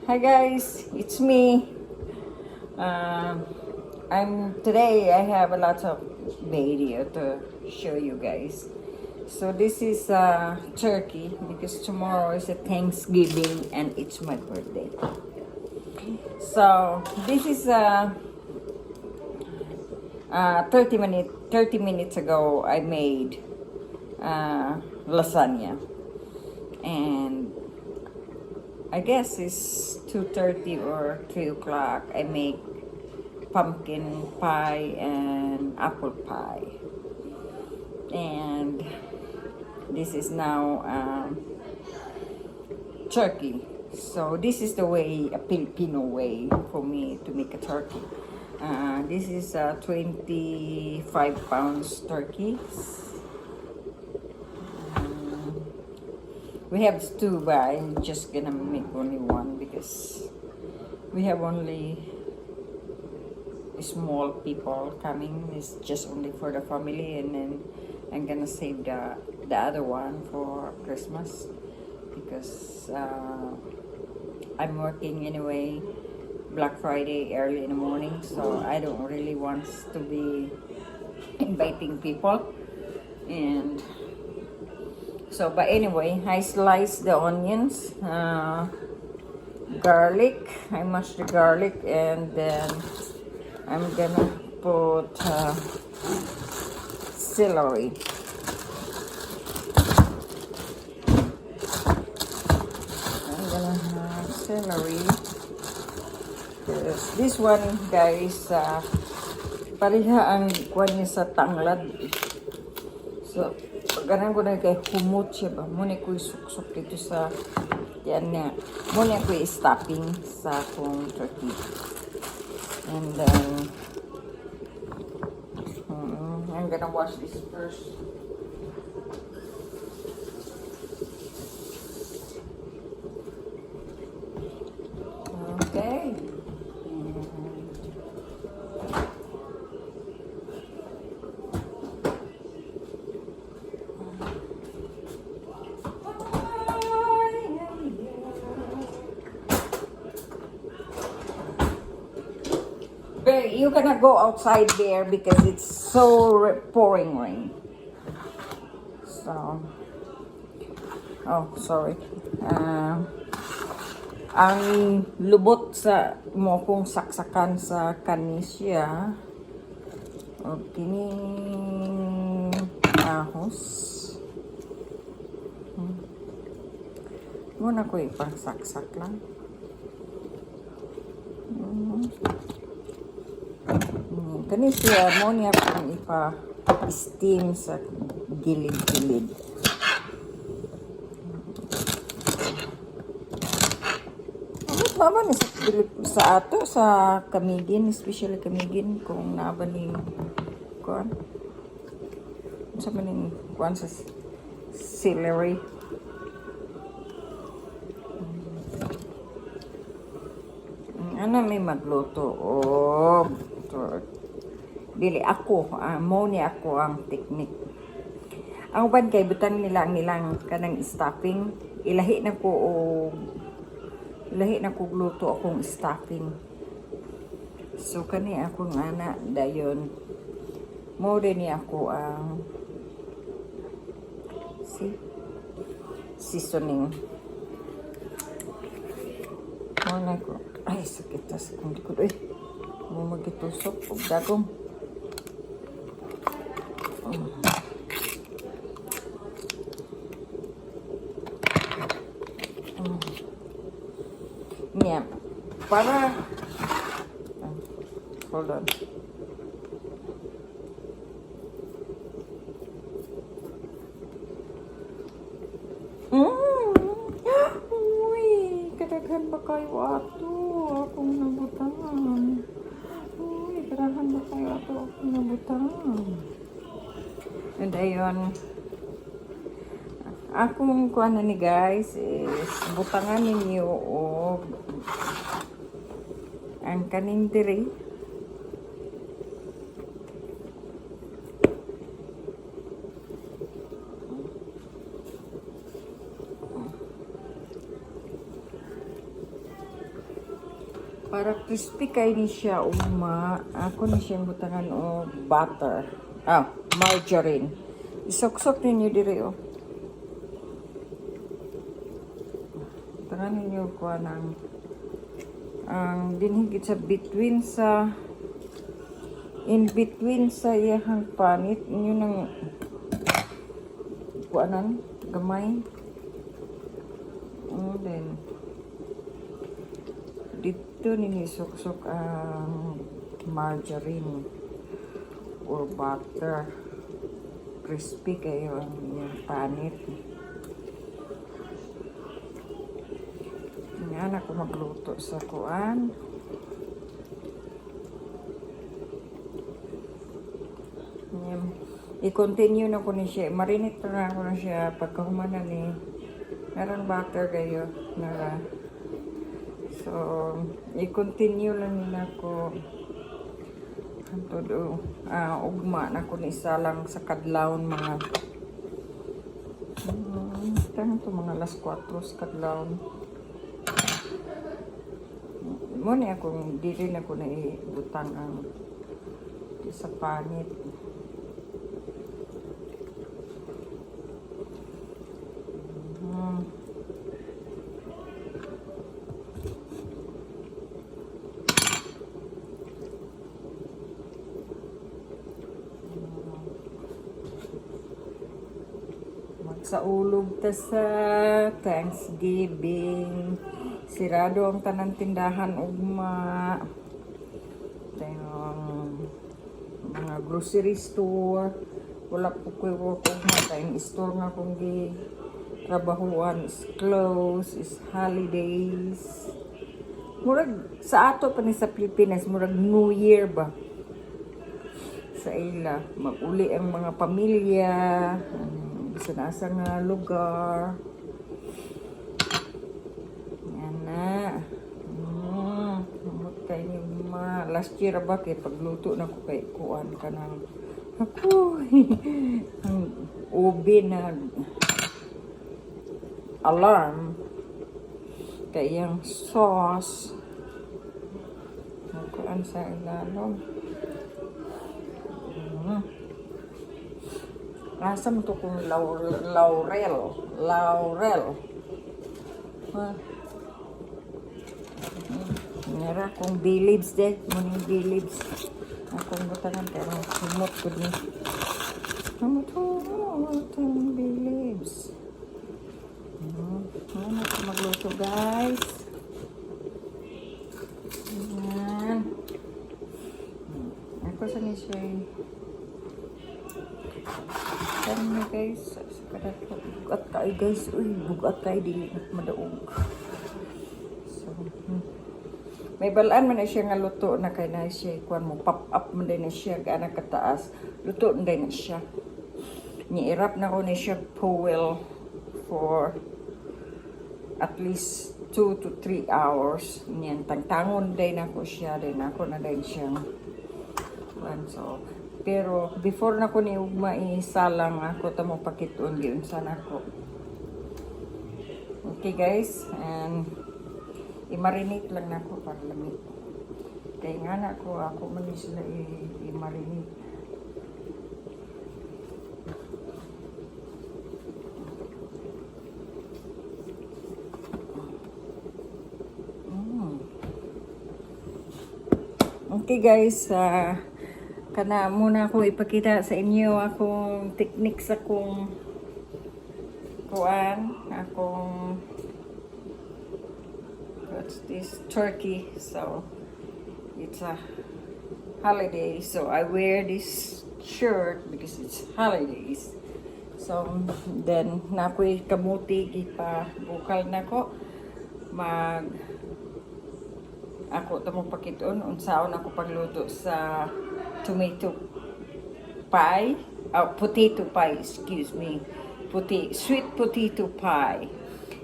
Hi guys, it's me. Today I have a lot of video to show you guys. So this is turkey because tomorrow is a Thanksgiving and it's my birthday. So this is 30 minutes ago I made lasagna, and I guess it's 2:30 or 3 o'clock. I make pumpkin pie and apple pie. And this is now turkey. So this is the way, a Filipino way for me to make a turkey. This is 25 pounds turkey. We have two, but I'm just gonna make only one because we have only small people coming. It's just only for the family, and then I'm gonna save the other one for Christmas because I'm working anyway Black Friday early in the morning, so I don't really want to be inviting people. And so, but anyway, I slice the onions, garlic. I mash the garlic, and then I'm gonna put celery. I'm gonna have celery. This one, guys, pareha ang kuwan niya sa tanglad. So, ganun ko na kay humot siya ba? Muna koisuksok dito sa yan niya. Muna ko i-stuffing sa akong turkey. And then, I'm gonna wash this first. Okay. You're gonna go outside there because it's so pouring rain. So, oh, sorry. Ang lubot sa mo kung saksakan sa kanisya. O kining ahos. Muna ko ipang-saksak lang. Kani siya mo niya pang ipa-steam sa gilid-gilid. Naman sa ato sa kamigin, especially kamigin kung naba ni kuan. Sa maning kuan sa celery. Ano may magluto? Oh, dili ako, mo ni ako ang technique. Ang uban kay butang nilang kanang stuffing, ilahi na ko gluto akong stuffing. So kani akong ana dayon mo din ni ako ang seasoning. Mo na ko. Ay, sakit tas kung di ko mo magitusok og dagom. Yeah, para hold on. Uy, kadaghan ba kayo ato? Akong nabutangan. Uy, kadaghan ba kayo ato? Akong nabutangan. And ayun, akong kuha na ni guys is butangan ninyo o ang kaning diri. Para crispy kay ni siya uma. Ako ni siya butangan o butter. Margarine. Isok-sok ninyo diri o. Butangan ninyo ko ang dinhigit sa in between sa iyahang panit inyo nang kuanan gamay. Then dito ninisok-sok ang margarine or butter. Crispy kayo ang iyang panit. Yan ako magluto sa kuan. I-continue na ko ni siya. Marinate na ako na siya. Pagkahumanan ni meron butter kayo. So, i-continue lang nila ko. Ugma na ko ni isa lang sa kadlawon mga tangan to mga alas 4 sa kadlawon. Muna akong dili na ko na ibutang ang sa panit. Magsaulog ta sa Thanksgiving. Sirado ang tanang tindahan ugma. Mga grocery store. Wala po ko work ugma. Tayong store nga kung trabahuan is closed, is holidays. Murag sa ato pa ni sa Pilipinas, murag New Year ba? Sa ila, mag-uli ang mga pamilya, sa nasa nga lugar. Yan na. Mamutay ni ma. Last year ba kay pagluto na ko kay kuan ka ng ako. Ang ubi na alarm kay yung sauce kuan sa ilalong. Rasa mo to kung laurel. Nara kung bay leaves de. Muning bay leaves. Akong butangan pero humot ko din. Humot ang bay leaves. Ano ako magluto guys. Ayan. Ako sa nisya Ayan na guys, bugat tayo guys. Uy, bugat tayo, dili na madaog. So, may balaan man na siya nga luto na kay na siya. Kuhan mo, pop up man din na siya, gana kataas. Luto na din na siya. Niirap na ko na siya powell for at least 2 to 3 hours. Yan, tangtangon din ako siya, din ako na din siyang so, pero before na ko ni ugma isalang ako tamo pakiton gyud sana ko. Okay guys, and i-marinate lang nako para lami. Kaya nga na ako man sila i-marinate. Okay guys, kana muna ako ipakita sa inyo akong technique sa akong what's this, turkey. So it's a holiday, so I wear this shirt because it's holidays. So then na ako'y kamuti ipa bukal na ko ako tamo pakiton unsaon ako pagluto sa tomato pie, potato pie, excuse me, sweet potato pie.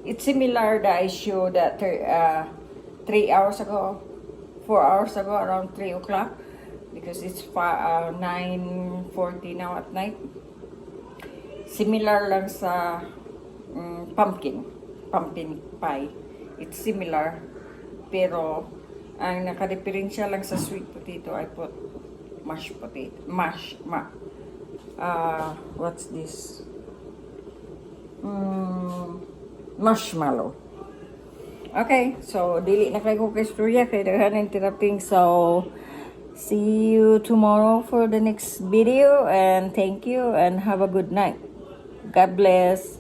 It's similar that I showed that 3 hours ago, 4 hours ago, around 3 o'clock, because it's 9:40 now at night. Similar lang sa pumpkin pie. It's similar, pero Ang nakadiferensya lang sa sweet potato, I put mashed potato. What's this? Marshmallow. Okay, so dili na kayo ko kay istorya kay daghan interrupting. So see you tomorrow for the next video, and thank you and have a good night. God bless.